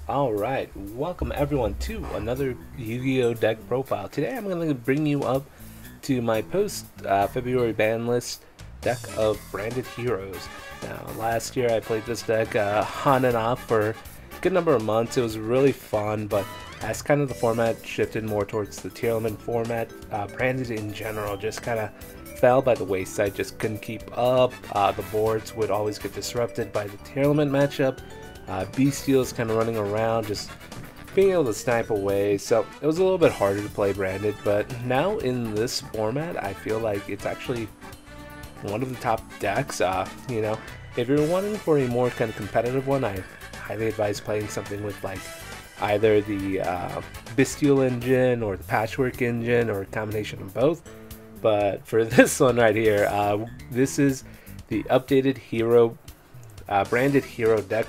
Alright, welcome everyone to another Yu-Gi-Oh! Deck profile. Today I'm going to bring you up to my post-February ban list deck of branded heroes. Now, last year I played this deck on and off for a good number of months. It was really fun, but as kind of the format shifted more towards the tier element format, branded in general just kind of fell by the wayside, just couldn't keep up. The boards would always get disrupted by the tier element matchup. Bestials kind of running around, just being able to snipe away, so it was a little bit harder to play branded, but now in this format I feel like it's actually one of the top decks. You know, if you're wanting for a more kind of competitive one, I highly advise playing something with like either the Bestial engine or the Patchwork engine or a combination of both. But for this one right here, this is the updated hero branded hero deck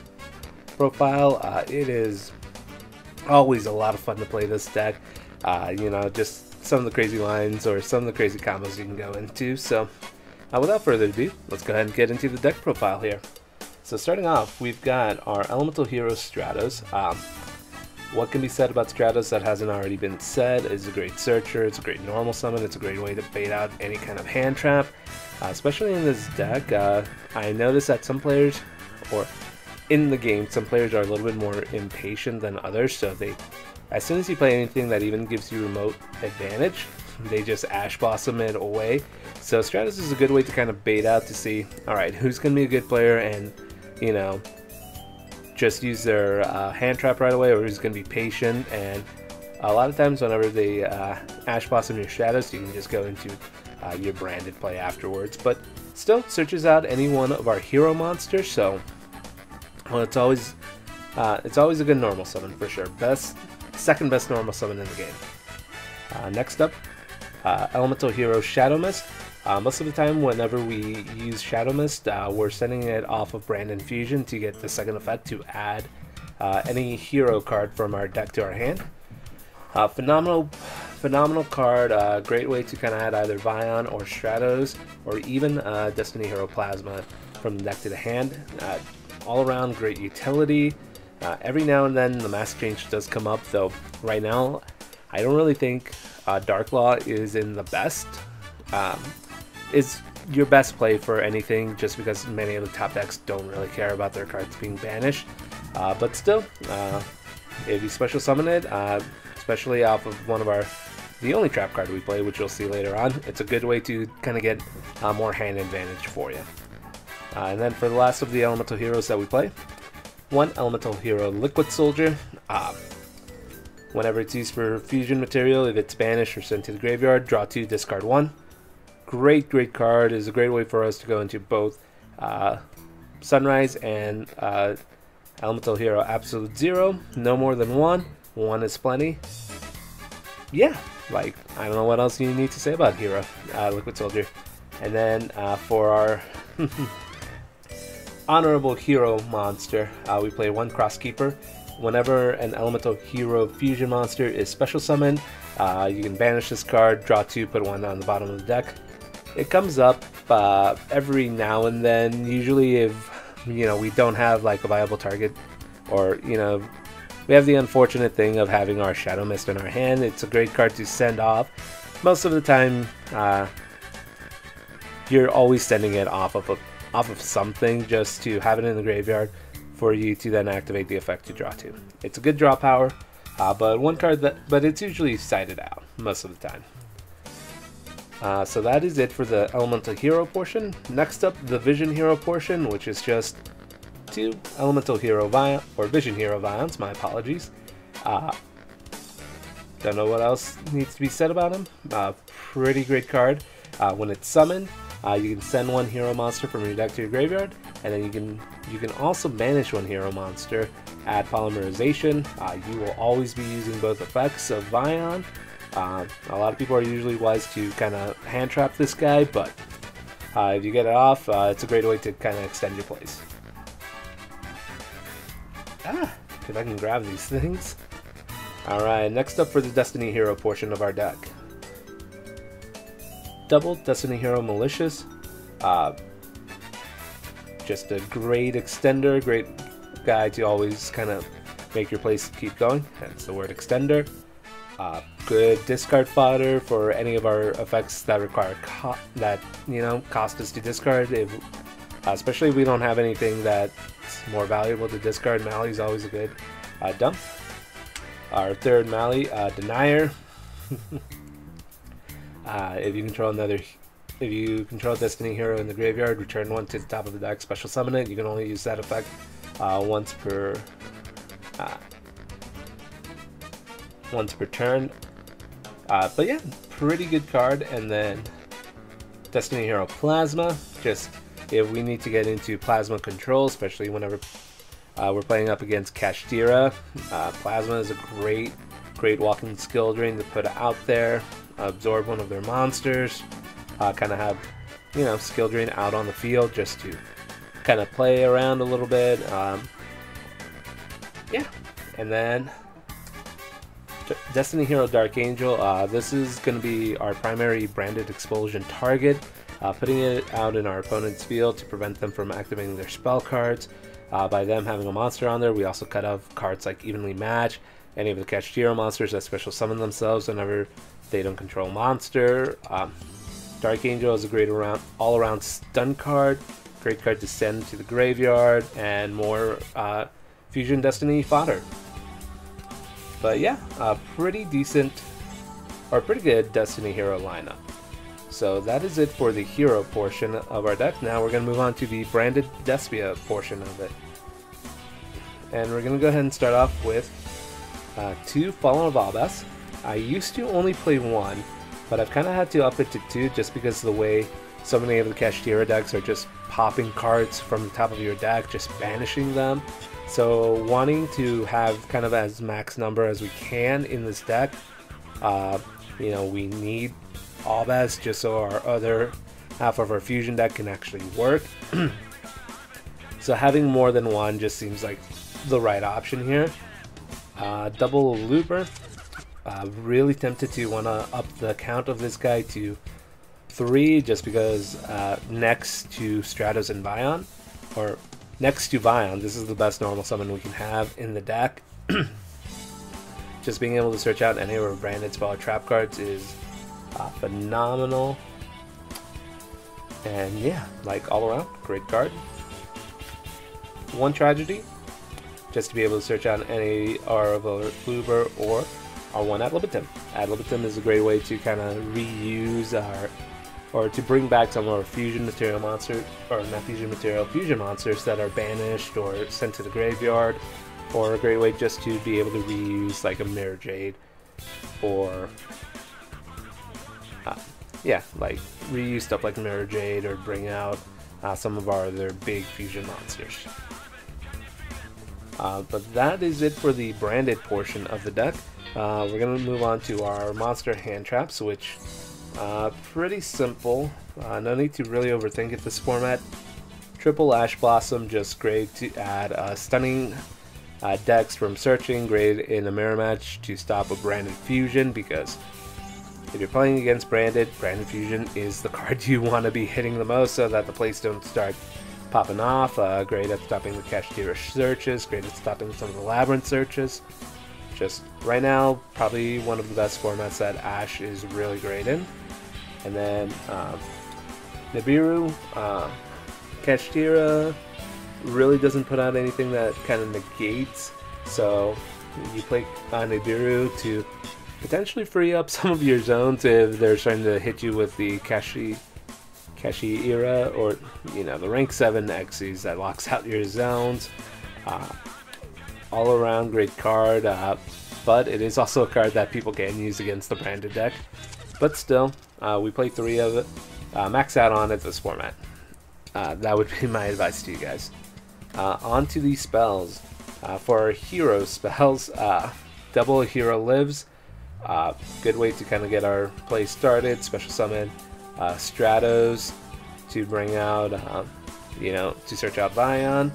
profile. It is always a lot of fun to play this deck. You know, just some of the crazy lines or some of the crazy combos you can go into. So without further ado, let's go ahead and get into the deck profile here. So starting off, we've got our elemental hero Stratos. What can be said about Stratos that hasn't already been said? Is a great searcher, it's a great normal summon, it's a great way to bait out any kind of hand trap, especially in this deck. I noticed that some players, or in the game, some players are a little bit more impatient than others, so as soon as you play anything that even gives you remote advantage, they just Ash Blossom it away. So Stratos is a good way to kind of bait out to see, alright, who's going to be a good player and, you know, just use their hand trap right away, or who's going to be patient. And a lot of times whenever they Ash Blossom your Shadows, you can just go into your branded play afterwards. But still searches out any one of our hero monsters, so well, it's always a good normal summon for sure. Second best normal summon in the game. Next up, elemental hero Shadow Mist. Most of the time whenever we use Shadow Mist, we're sending it off of Brand Infusion to get the second effect to add any hero card from our deck to our hand. Phenomenal card, great way to kind of add either Vion or Stratos, or even Destiny Hero Plasma from the deck to the hand. All around great utility. Every now and then the mask change does come up, though right now I don't really think Dark Law is in the best. Is your best play for anything, just because many of the top decks don't really care about their cards being banished. But still, if you special summon it, especially off of the only trap card we play, which you'll see later on, it's a good way to kind of get more hand advantage for you. And then for the last of the elemental heroes that we play, one elemental hero Liquid Soldier. Whenever it's used for fusion material, if it's banished or sent to the graveyard, draw 2, discard 1. Great card. Is a great way for us to go into both Sunrise and elemental hero Absolute Zero. No more than one. One is plenty. Yeah, like, I don't know what else you need to say about hero Liquid Soldier. And then for our honorable hero monster, we play one Crosskeeper. Whenever an elemental hero fusion monster is special summoned, you can banish this card, draw 2, put 1 on the bottom of the deck. It comes up every now and then, usually if, you know, we don't have like a viable target, or, you know, we have the unfortunate thing of having our Shadow Mist in our hand. It's a great card to send off. Most of the time, you're always sending it off of something, just to have it in the graveyard for you to then activate the effect to draw 2. It's a good draw power, but it's usually sided out most of the time. So that is it for the elemental hero portion. Next up, the vision hero portion, which is just 2 elemental hero vision hero Vions. My apologies. Don't know what else needs to be said about him. Pretty great card. When it's summoned, you can send one hero monster from your deck to your graveyard, and then you can also banish one hero monster. Add polymerization. You will always be using both effects of Vion. A lot of people are usually wise to kind of hand trap this guy, but if you get it off, it's a great way to kind of extend your plays. If I can grab these things. Alright, next up for the Destiny Hero portion of our deck. Double Destiny Hero Malicious. Just a great extender, great guy to always kind of make your plays keep going, hence the word extender. Good discard fodder for any of our effects that require cost us to discard. Especially if we don't have anything that's more valuable to discard, Mally's always a good dump. Our third Mally, Denier. If you control a Destiny hero in the graveyard, return one to the top of the deck, special summon it. You can only use that effect once per turn. But yeah, pretty good card. And then Destiny hero Plasma, just if we need to get into Plasma control, especially whenever we're playing up against Kashtira. Plasma is a great walking skill drain to put out there. Absorb one of their monsters. Kind of have, skill drain out on the field just to kind of play around a little bit. Yeah, and then Destiny hero Dark Angel. This is going to be our primary branded expulsion target. Putting it out in our opponent's field to prevent them from activating their spell cards. By them having a monster on there, we also cut off cards like Evenly Match, any of the Kashtira monsters that special summon themselves whenever they don't control a monster. Dark Angel is a great all-around stun card, great card to send to the graveyard, and more Fusion Destiny fodder. But yeah, pretty decent, or pretty good Destiny hero lineup. So that is it for the hero portion of our deck. Now we're going to move on to the branded Despia portion of it. And we're going to go ahead and start off with 2 Fallen of Albas. I used to only play 1, but I've kind of had to up it to 2 just because of the way so many of the Kashtira decks are just popping cards from the top of your deck, just banishing them. So wanting to have kind of as max number as we can in this deck, we need Albas just so our other half of our fusion deck can actually work. So having more than 1 just seems like the right option here. Double Looper. Really tempted to want to up the count of this guy to 3 just because next to Stratos and Vion, or next to Vion, this is the best normal summon we can have in the deck. Just being able to search out any of our branded spell or trap cards is phenomenal. And yeah, like all around, great card. 1 Tragedy, just to be able to search out any of our Uber or our 1 Ad Libitum. Ad Libitum is a great way to kind of reuse or to bring back some of our fusion material monsters, or not fusion material, fusion monsters that are banished or sent to the graveyard, or a great way just to be able to reuse like a Mirror Jade, or like reuse stuff like Mirror Jade, or bring out some of our other big fusion monsters. But that is it for the branded portion of the deck. We're going to move on to our monster hand traps, which pretty simple. No need to really overthink it this format. Triple Ash Blossom, just great to add stunning decks from searching, great in a mirror match to stop a branded fusion, because if you're playing against branded fusion is the card you want to be hitting the most so that the plays don't start popping off. Great at stopping the Kashtira searches, great at stopping some of the Labyrinth searches. Just right now, probably one of the best formats that Ash is really great in. And then Nibiru, Kashtira really doesn't put out anything that kind of negates, so you play Nibiru to potentially free up some of your zones if they're trying to hit you with the Kashi era, or the rank 7 Xyz that locks out your zones. All around great card, but it is also a card that people can use against the branded deck. But still, we play 3 of it. Max out on it this format. That would be my advice to you guys. On to these spells. For our hero spells, double hero lives. Good way to kind of get our play started. Special summon Stratos to bring out, to search out Vion,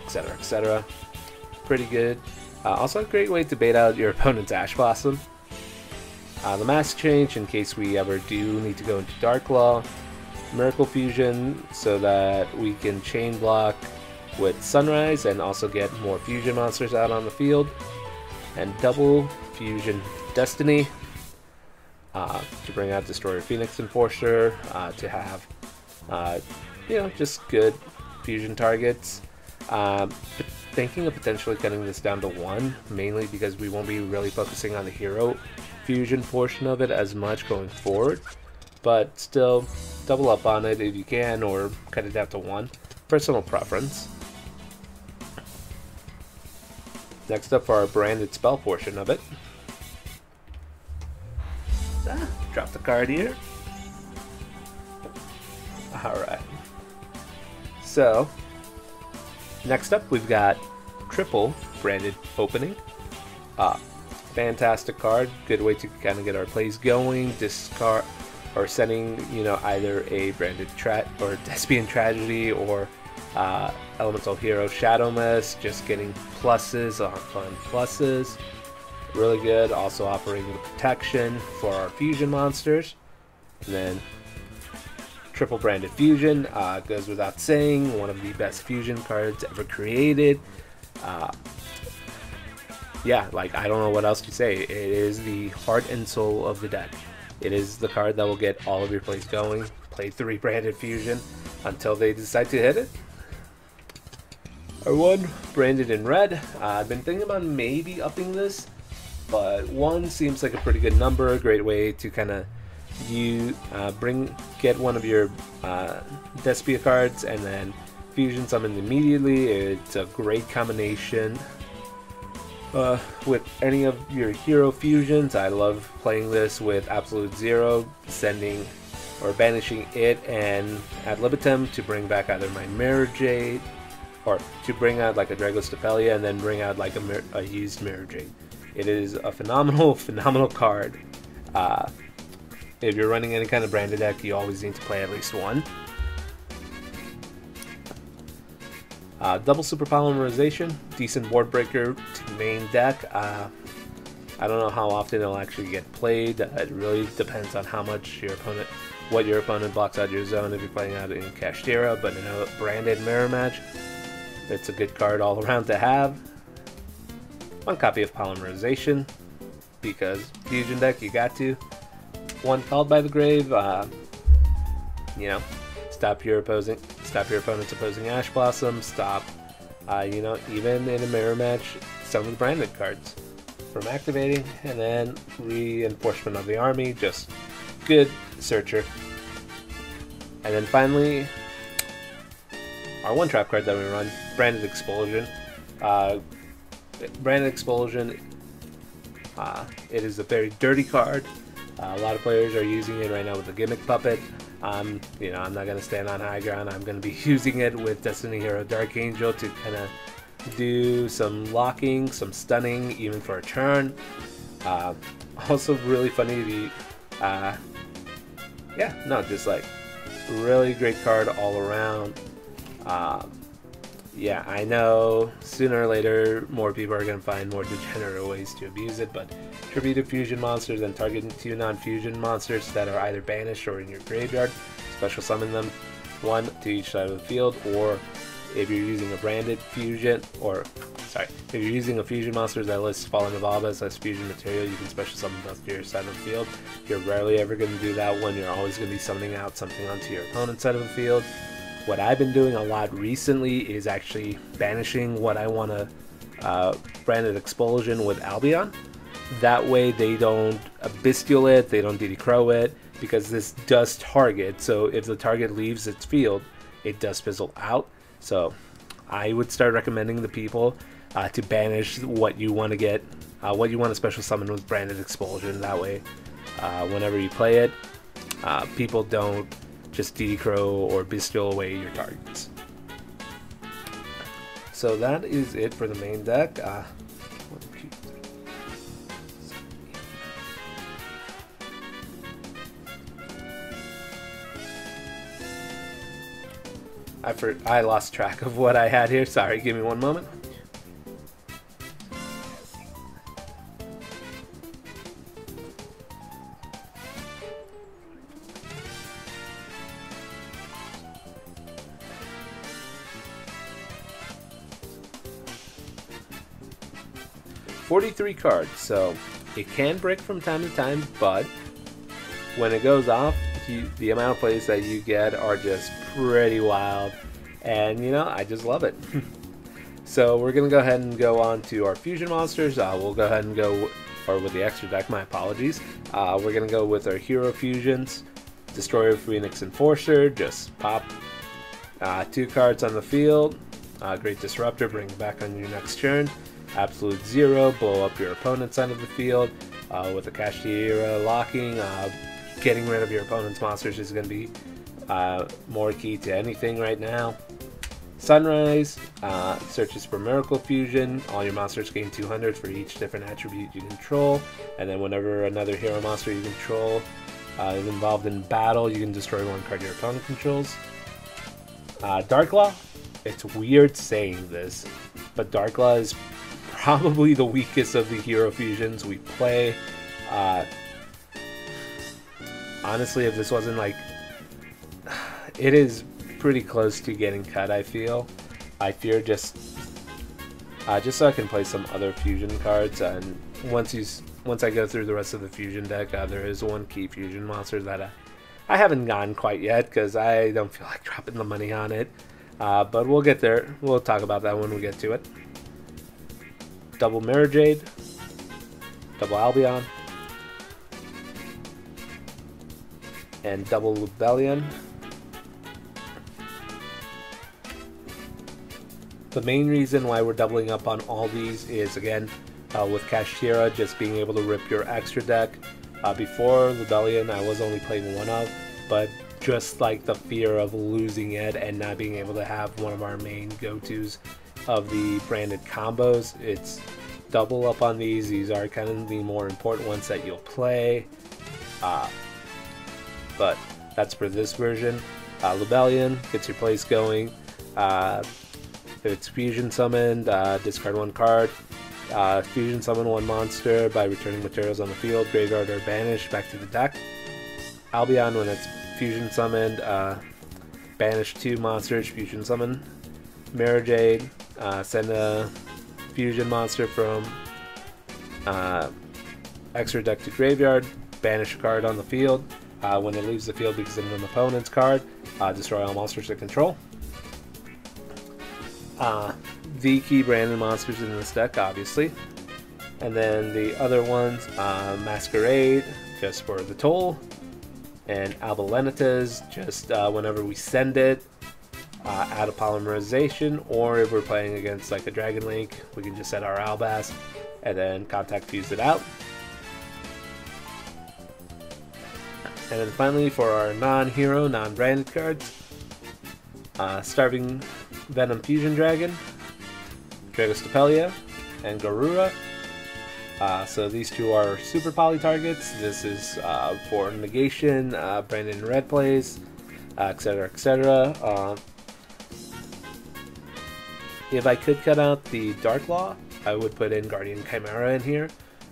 etc., etc. Pretty good. Also a great way to bait out your opponent's Ash Blossom. The Mask Change in case we ever do need to go into Dark Claw. Miracle Fusion so that we can chain block with Sunrise and also get more fusion monsters out on the field. And double fusion Destiny to bring out Destroyer Phoenix Enforcer to have just good fusion targets. Thinking of potentially cutting this down to 1, mainly because we won't be really focusing on the hero fusion portion of it as much going forward, but still double up on it if you can, or cut it down to 1. Personal preference. Next up for our branded spell portion of it. Drop the card here. Alright. So, next up we've got triple branded opening. Fantastic card, good way to kind of get our plays going. Discard or sending, either a branded or Thespian Tragedy or Elemental Hero Shadow Mist, just getting pluses on pluses. Really good. Also offering the protection for our fusion monsters. And then triple branded fusion goes without saying, one of the best fusion cards ever created. Yeah, like, I don't know what else to say. It is the heart and soul of the deck. It is the card that will get all of your plays going. Play 3 branded fusion until they decide to hit it. Our 1 branded in red. I've been thinking about maybe upping this, but 1 seems like a pretty good number. A great way to kind of get one of your Despia cards and then fusion summon immediately. It's a great combination with any of your hero fusions. I love playing this with Absolute Zero, sending or banishing it and ad libitum to bring back either my Mirror Jade, or to bring out like a Dragostapelia and then bring out like a used Mirror Jade. It is a phenomenal card. If you're running any kind of branded deck, you always need to play at least 1. Double Super Polymerization, decent board breaker to main deck. I don't know how often it'll actually get played. It really depends on how much what your opponent blocks out your zone if you're playing out in Kashtira, but in a branded mirror match, it's a good card all around to have. 1 copy of Polymerization, because fusion deck, you got to. 1 Called by the Grave, stop your opponent's opposing Ash Blossom, stop, even in a mirror match, some of the branded cards from activating, and then Reinforcement of the Army, just good searcher. And then finally, our 1 trap card that we run, Branded Expulsion. Branded Expulsion, it is a very dirty card. A lot of players are using it right now with the Gimmick Puppet. I'm not going to stand on high ground. I'm going to be using it with Destiny Hero Dark Angel to kind of do some locking, some stunning, even for a turn. Also really funny to just like really great card all around. Yeah, I know sooner or later more people are going to find more degenerate ways to abuse it, but tributed fusion monsters and targeting 2 non-fusion monsters that are either banished or in your graveyard, special summon them 1 to each side of the field, or if you're using a branded fusion, if you're using a fusion monster that lists Fallen Evolvas as fusion material, you can special summon both to your side of the field. You're rarely ever going to do that when you're always going to be summoning out something onto your opponent's side of the field. What I've been doing a lot recently is actually banishing what I want to Branded Expulsion with Albion. That way they don't Bestial it, they don't DD Crow it, because this does target, so if the target leaves its field, it does fizzle out. So I would start recommending the people to banish what you want to get, what you want to special summon with Branded Expulsion. That way, whenever you play it, people don't just DD Crow or Bestial away your targets. So that is it for the main deck. I lost track of what I had here. Sorry, give me 1 moment. 43 cards, so it can break from time to time, but when it goes off, the amount of plays that you get are just pretty wild, and you know, I just love it. So we're gonna go ahead and go on to our fusion monsters. We'll go ahead and go, or with the extra deck, my apologies. We're gonna go with our hero fusions. Destroyer, Phoenix, Enforcer, just pop 2 cards on the field. Great Disruptor, bring it back on your next turn. Absolute Zero, blow up your opponent's side of the field. With the Kashtira locking, getting rid of your opponent's monsters is going to be more key to anything right now. Sunrise, searches for Miracle Fusion. All your monsters gain 200 for each different attribute you control. And then whenever another hero monster you control is involved in battle, you can destroy 1 card your opponent controls. Darklaw, it's weird saying this, but Darklaw is probably the weakest of the hero fusions we play. Honestly, if this wasn't like... It is pretty close to getting cut, I feel. I fear just so I can play some other fusion cards, and once I go through the rest of the fusion deck, there is 1 key fusion monster that I haven't gotten quite yet because I don't feel like dropping the money on it. But we'll get there. We'll talk about that when we get to it. Double Mirror Jade, double Albion, and double Rebellion. The main reason why we're doubling up on all these is, again, with Kashtira just being able to rip your extra deck. Before Rebellion, I was only playing 1 of, but just like the fear of losing it and not being able to have one of our main go-tos of the branded combos, it's double up on these. These are kind of the more important ones that you'll play. But that's for this version. Rebellion gets your plays going. If it's fusion summoned, discard 1 card. Fusion summon 1 monster by returning materials on the field, graveyard, or banish back to the deck. Albion, when it's fusion summoned, banish 2 monsters, fusion summon. Mirror Jade, send a fusion monster from extra deck to graveyard, banish a card on the field. When it leaves the field because of an opponent's card, destroy all monsters it control. The key branded monsters in this deck, obviously. And then the other ones, Masquerade, just for the toll. And Albalenitas, just whenever we send it, add a polymerization. Or if we're playing against like a Dragon Link, we can just set our Albas and then contact fuse it out. And then finally, for our non-hero, non-branded cards, Starving Venom Fusion Dragon, Dragostapelia, and Garura. So these 2 are super poly targets. This is for negation, branded in red plays, etc., etc. If I could cut out the Darklaw, I would put in Guardian Chimera in here,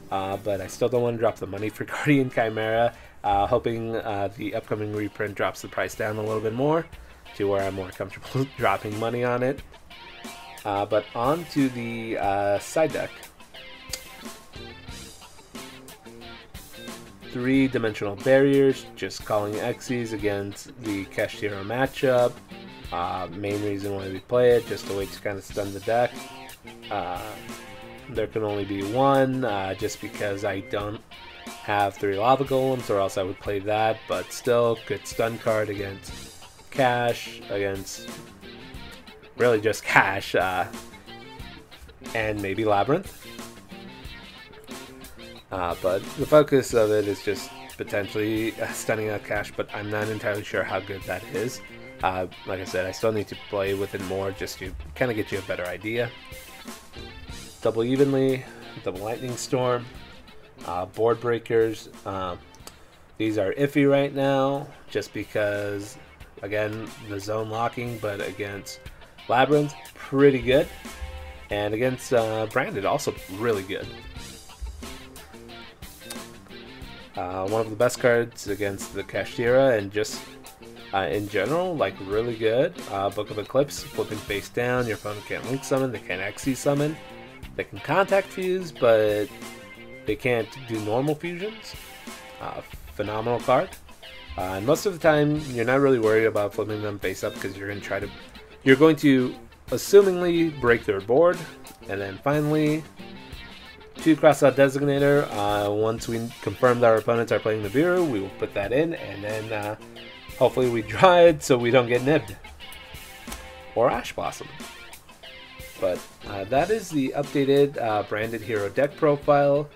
but I still don't want to drop the money for Guardian Chimera, hoping the upcoming reprint drops the price down a little bit more to where I'm more comfortable dropping money on it. But on to the side deck. 3-dimensional barriers, just calling Xyz against the Kashtira matchup. Main reason why we play it, just a way to kind of stun the deck. There can only be 1, just because I don't have 3 Lava Golems, or else I would play that, but still, good stun card against Cash, against really just Cash, and maybe Labyrinth. But the focus of it is just potentially stunning out Cash, but I'm not entirely sure how good that is. Like I said, I still need to play with it more just to kind of get you a better idea. Double Evenly, Double Lightning Storm, Board Breakers. These are iffy right now, just because, again, the zone locking, but against Labyrinth, pretty good. And against Branded, also really good. One of the best cards against the Kashtira, and just in general, like, really good. Book of Eclipse, flipping face down, your opponent can't link summon, they can't Xyz summon. They can contact fuse, but they can't do normal fusions. Phenomenal card. And most of the time, you're not really worried about flipping them face up because you're going to assumingly break their board, and then finally 2 crossout designator. Once we confirm that our opponents are playing Nibiru, we will put that in, and then hopefully we draw it so we don't get nibbed or Ash Blossom. But that is the updated branded hero deck profile.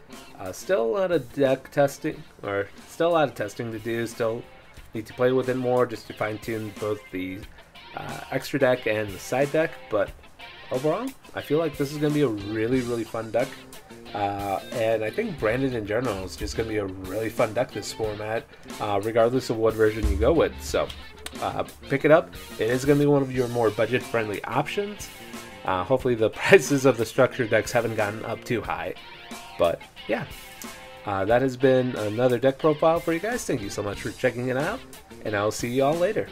Still a lot of deck testing, or still a lot of testing to do. Still need to play with it more just to fine tune both the extra deck and the side deck. But overall, I feel like this is going to be a really fun deck. And I think branded in general is just going to be a really fun deck this format, regardless of what version you go with. So pick it up. It is going to be one of your more budget friendly options. Hopefully the prices of the structured decks haven't gotten up too high. But yeah, that has been another deck profile for you guys. Thank you so much for checking it out, and I'll see you all later.